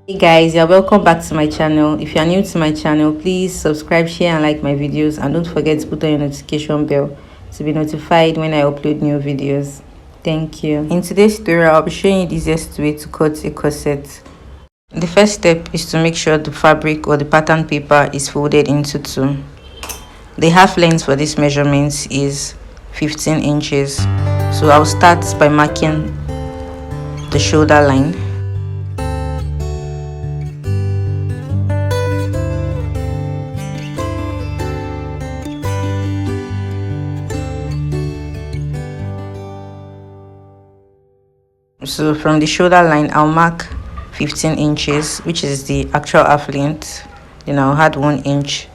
Hey guys, you're welcome back to my channel. If you're new to my channel, please subscribe, share and like my videos, and don't forget to put on your notification bell to be notified when I upload new videos. Thank you. In today's tutorial, I'll be showing you the easiest way to cut a corset. The first step is to make sure the fabric or the pattern paper is folded into two. The half length for this measurement is 15 inches. So I'll start by marking the shoulder line. So from the shoulder line, I'll mark 15 inches, which is the actual half length. Then I'll add 1 inch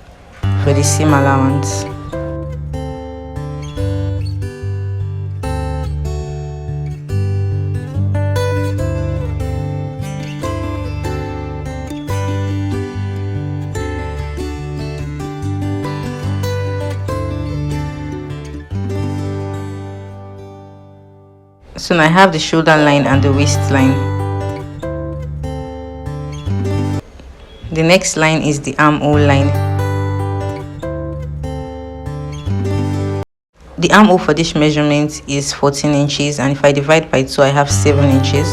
for the seam allowance. So now I have the shoulder line and the waistline. The next line is the armhole line. The armhole for this measurement is 14 inches, and if I divide by 2, I have 7 inches.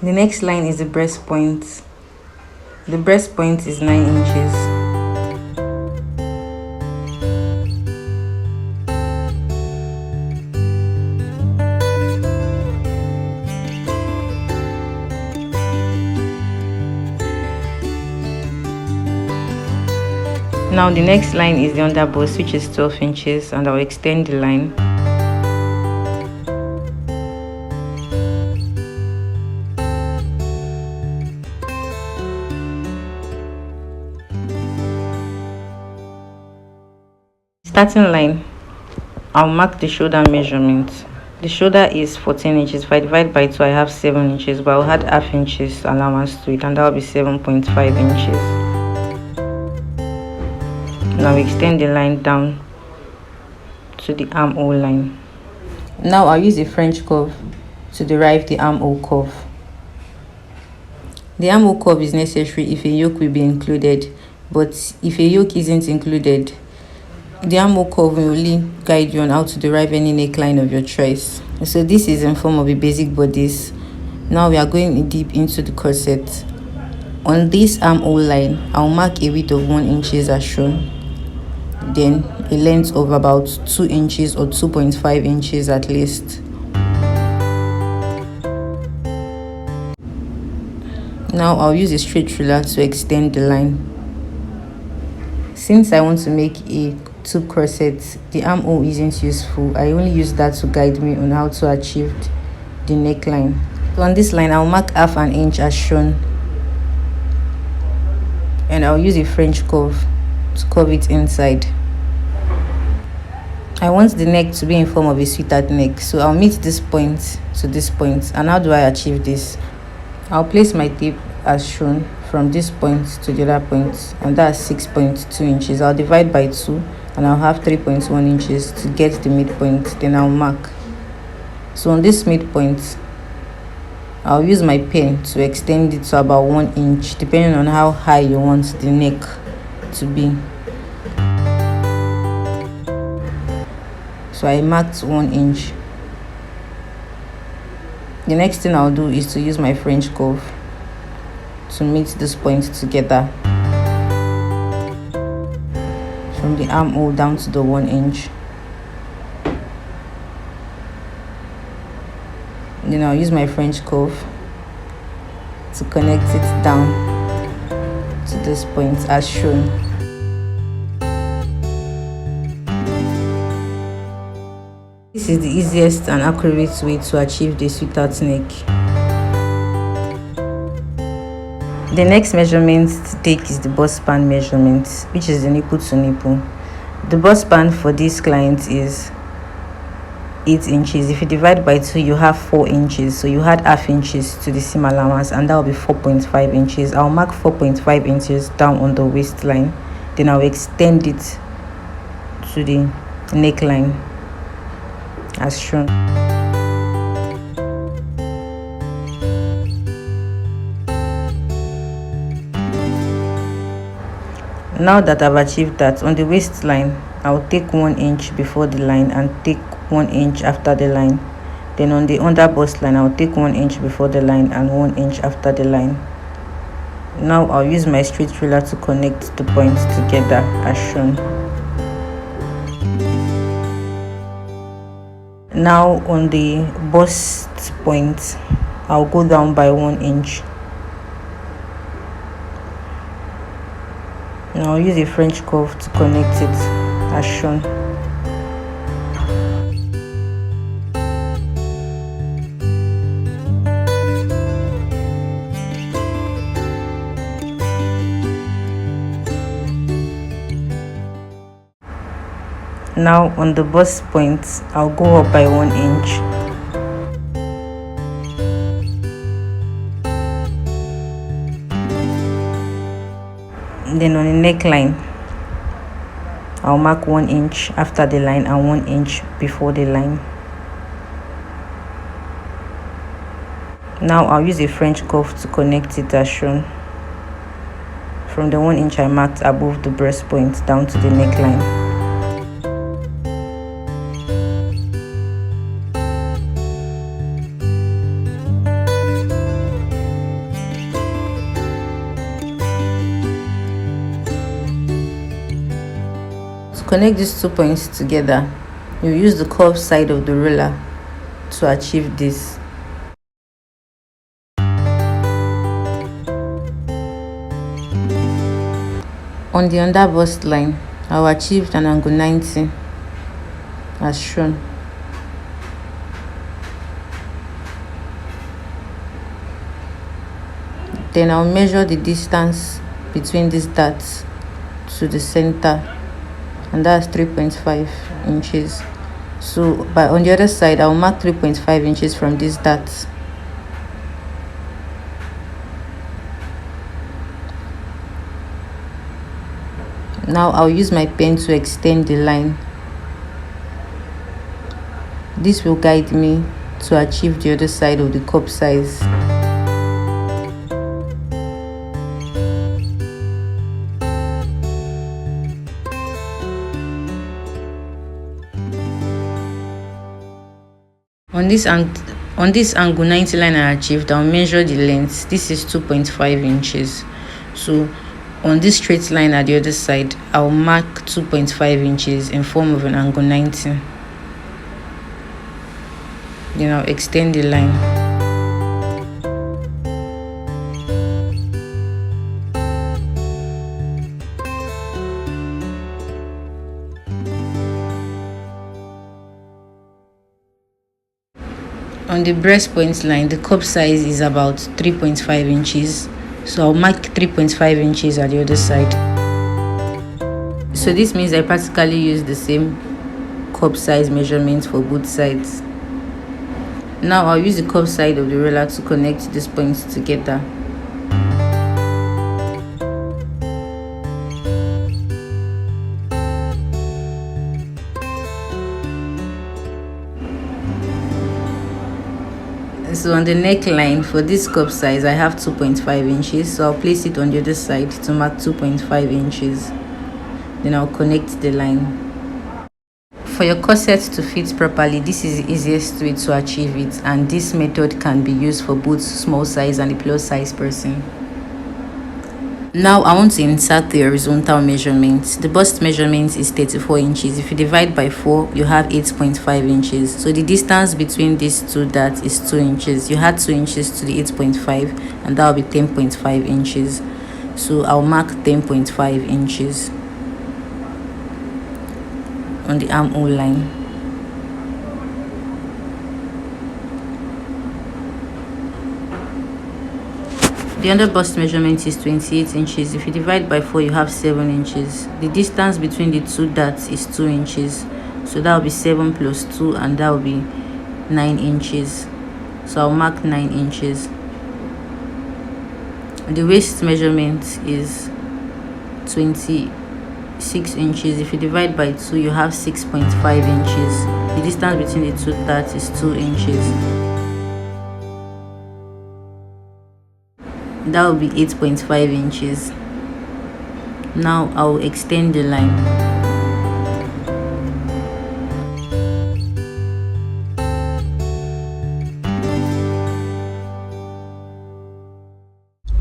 The next line is the breast point. The breast point is 9 inches. Now the next line is the underbust, which is 12 inches, and I'll extend the line. Starting line, I'll mark the shoulder measurement. The shoulder is 14 inches. If I divide by 2, I have 7 inches, but I'll add half inches allowance to it, and that will be 7.5 inches. Now extend the line down to the armhole line. Now I'll use a French curve to derive the armhole curve. The armhole curve is necessary if a yoke will be included, but if a yoke isn't included, the armhole curve will only guide you on how to derive any neckline of your choice. So this is in form of a basic bodice. Now we are going deep into the corset. On this armhole line, I'll mark a width of 1 inch as shown, then a length of about 2 inches or 2.5 inches at least. Now I'll use a straight ruler to extend the line. Since I want to make a tube corset, the armhole isn't useful. I only use that to guide me on how to achieve the neckline. So on this line, I'll mark half an inch as shown, and I'll use a French curve to curve it inside. I want the neck to be in form of a sweetheart neck, so I'll meet this point to this point. And how do I achieve this? I'll place my tape as shown from this point to the other point, and that's 6.2 inches. I'll divide by 2, and I'll have 3.1 inches to get the midpoint. Then I'll mark. So on this midpoint, I'll use my pen to extend it to about 1 inch, depending on how high you want the neck to be. So I marked 1 inch. The next thing I'll do is to use my French curve to meet this point together, from the armhole down to the 1 inch. Then I'll use my French curve to connect it down to this point as shown. This is the easiest and accurate way to achieve the sweetheart neck. The next measurement to take is the bust span measurement, which is the nipple to nipple. The bust span for this client is 8 inches. If you divide by 2, you have 4 inches, so you add half inches to the seam allowance, and that will be 4.5 inches. I'll mark 4.5 inches down on the waistline, then I'll extend it to the neckline as shown. Now that I've achieved that, on the waistline I'll take 1 inch before the line and take 1 inch after the line. Then on the under bust line I'll take 1 inch before the line and 1 inch after the line. Now I'll use my straight ruler to connect the points together as shown. Now on the bust point I'll go down by 1 inch. Now I'll use a French curve to connect it as shown. Now on the bust point I'll go up by 1 inch. Then on the neckline I'll mark 1 inch after the line and 1 inch before the line. Now I'll use a French curve to connect it as shown, from the 1 inch I marked above the breast point down to the neckline. To connect these 2 points together, you use the curved side of the ruler to achieve this. On the under bust line, I've achieved an angle 90 as shown. Then I'll measure the distance between these dots to the center, and that's 3.5 inches. So on the other side I'll mark 3.5 inches from these dots. Now I'll use my pen to extend the line. This will guide me to achieve the other side of the cup size. On this angle 90 line I achieved, I'll measure the length. This is 2.5 inches. So on this straight line at the other side, I'll mark 2.5 inches in form of an angle 90. Then I'll extend the line. On the breast point line, the cup size is about 3.5 inches. So I'll mark 3.5 inches at the other side. So this means I practically use the same cup size measurements for both sides. Now I'll use the cup side of the ruler to connect these points together. So on the neckline for this cup size I have 2.5 inches, so I'll place it on the other side to mark 2.5 inches. Then I'll connect the line. For your corset to fit properly, this is the easiest way to achieve it, and this method can be used for both small size and a plus size person. Now I want to insert the horizontal measurement. The bust measurement is 34 inches. If you divide by 4, you have 8.5 inches. So the distance between these two dots is 2 inches. You add 2 inches to the 8.5 and that will be 10.5 inches. So I'll mark 10.5 inches on the armhole line. The under bust measurement is 28 inches. If you divide by 4, you have 7 inches. The distance between the two dots is 2 inches. So that will be 7 plus 2, and that will be 9 inches. So I'll mark 9 inches. The waist measurement is 20 6 inches. If you divide by 2, you have 6.5 inches. The distance between the two darts is 2 inches. That will be 8.5 inches. Now I will extend the line.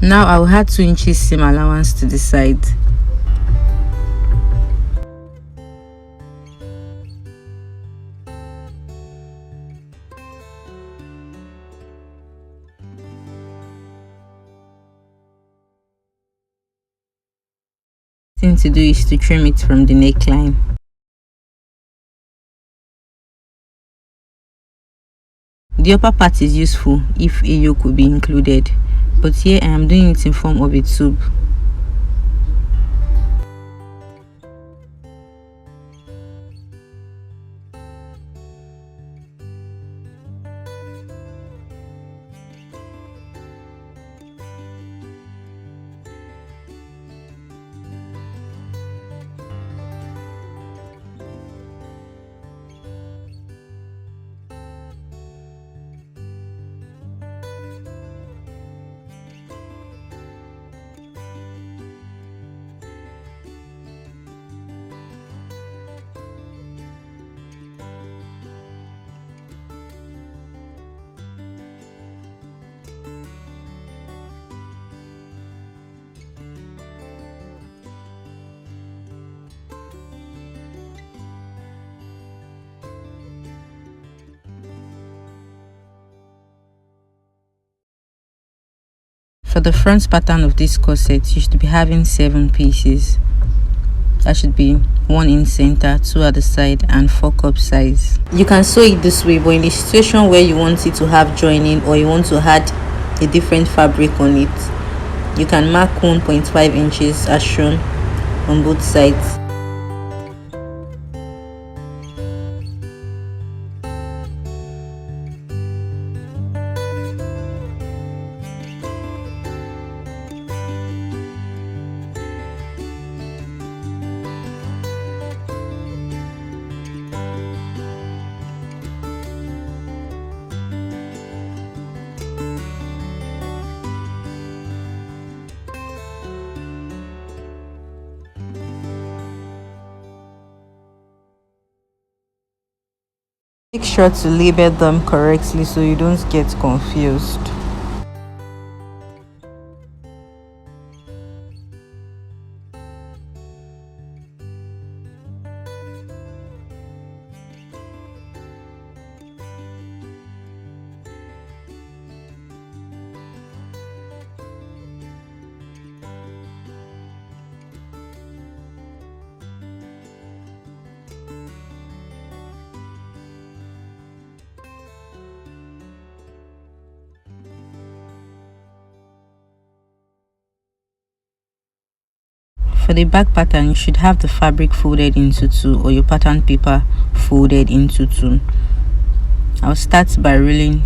Now I will add 2 inches seam allowance to the side. The thing to do is to trim it from the neckline. The upper part is useful if a yoke could be included, but here I am doing it in form of a tube. For the front pattern of this corset, you should be having 7 pieces. That should be 1 in center, 2 at the side, and 4 cup size. You can sew it this way, but in the situation where you want it to have joining or you want to add a different fabric on it, you can mark 1.5 inches as shown on both sides. Make sure to label them correctly so you don't get confused. For the back pattern, you should have the fabric folded into 2 or your pattern paper folded into 2. I'll start by rolling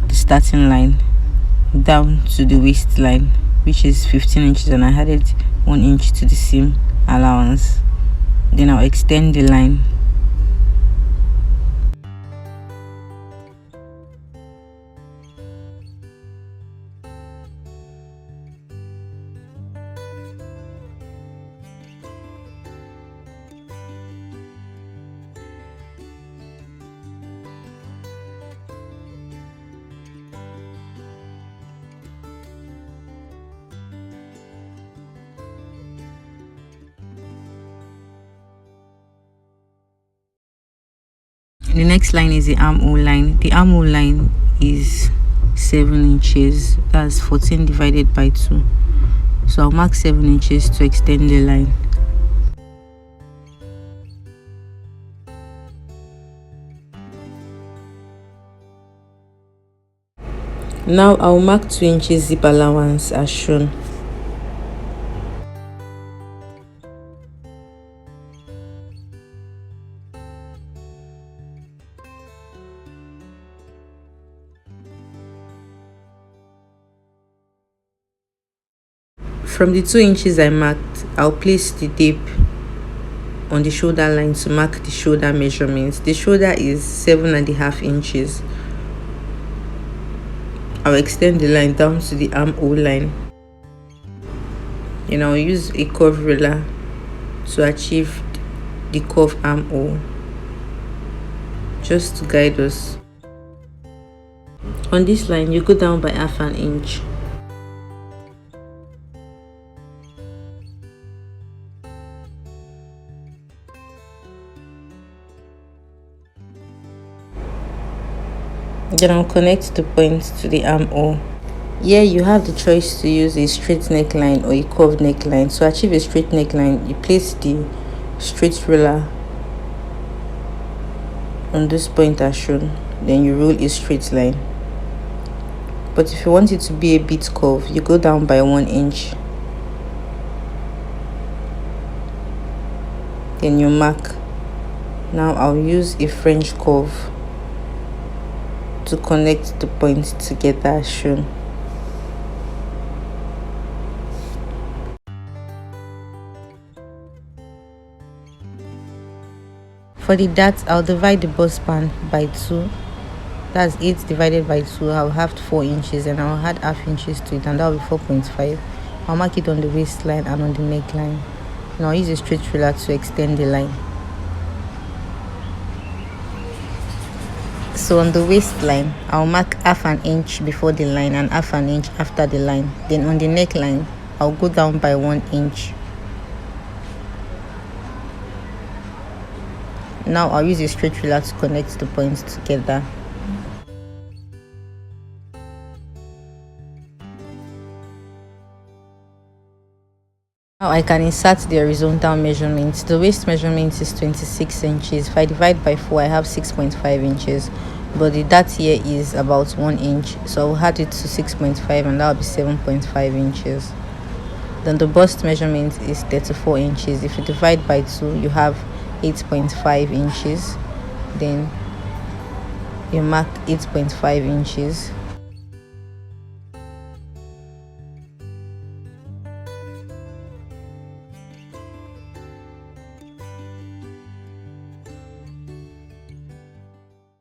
the starting line down to the waistline, which is 15 inches, and I added 1 inch to the seam allowance. Then I'll extend the line. The next line is the armhole line. The armhole line is 7 inches. That's 14 divided by 2. So I'll mark 7 inches to extend the line. Now I'll mark 2 inches zip allowance as shown. From the 2 inches I marked, I'll place the tape on the shoulder line to mark the shoulder measurements. The shoulder is 7.5 inches. I'll extend the line down to the armhole line. And I'll use a curve ruler to achieve the curve armhole, just to guide us. On this line, you go down by 1/2 inch. Then I'll connect the point to the armhole. Here you have the choice to use a straight neckline or a curved neckline. To achieve a straight neckline, you place the straight ruler on this point as shown, then you roll a straight line. But if you want it to be a bit curved, you go down by 1 inch. Then you mark. Now I'll use a French curve to connect the points together as shown. For the darts, I'll divide the bust span by 2. That's 8 divided by 2. I'll have 4 inches, and I'll add 1/2 inches to it, and that'll be 4.5. I'll mark it on the waistline and on the neckline. Now I'll use a straight ruler to extend the line. So on the waistline, I'll mark 1/2 inch before the line and 1/2 inch after the line. Then on the neckline, I'll go down by 1 inch. Now I'll use a straight ruler to connect the points together. Now I can insert the horizontal measurements. The waist measurement is 26 inches. If I divide by 4, I have 6.5 inches. But the dart here is about 1 inch. So I'll add it to 6.5, and that'll be 7.5 inches. Then the bust measurement is 34 inches. If you divide by 2, you have 8.5 inches. Then you mark 8.5 inches.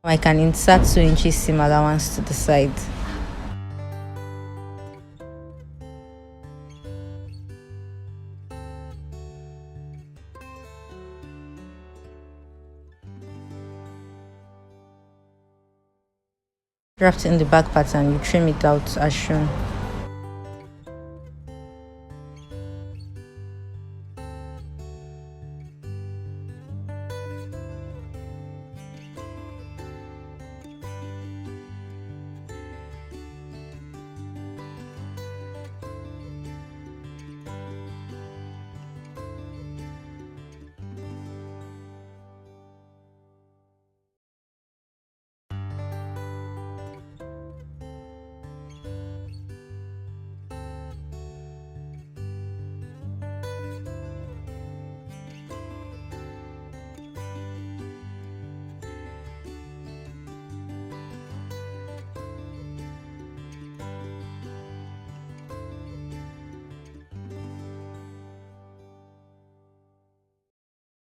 I can insert 2 inches seam allowance to the side. Drafting the back pattern, you trim it out as shown.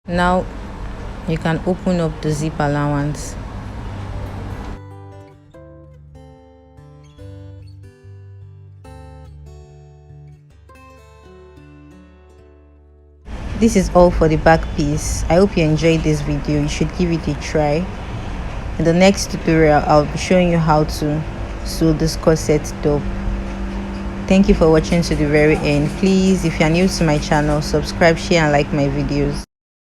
Now you can open up the zip allowance. This is all for the back piece. I hope you enjoyed this video. You should give it a try. In the next tutorial, I'll be showing you how to sew this corset top. Thank you for watching to the very end. Please, if you are new to my channel, subscribe, share and like my videos.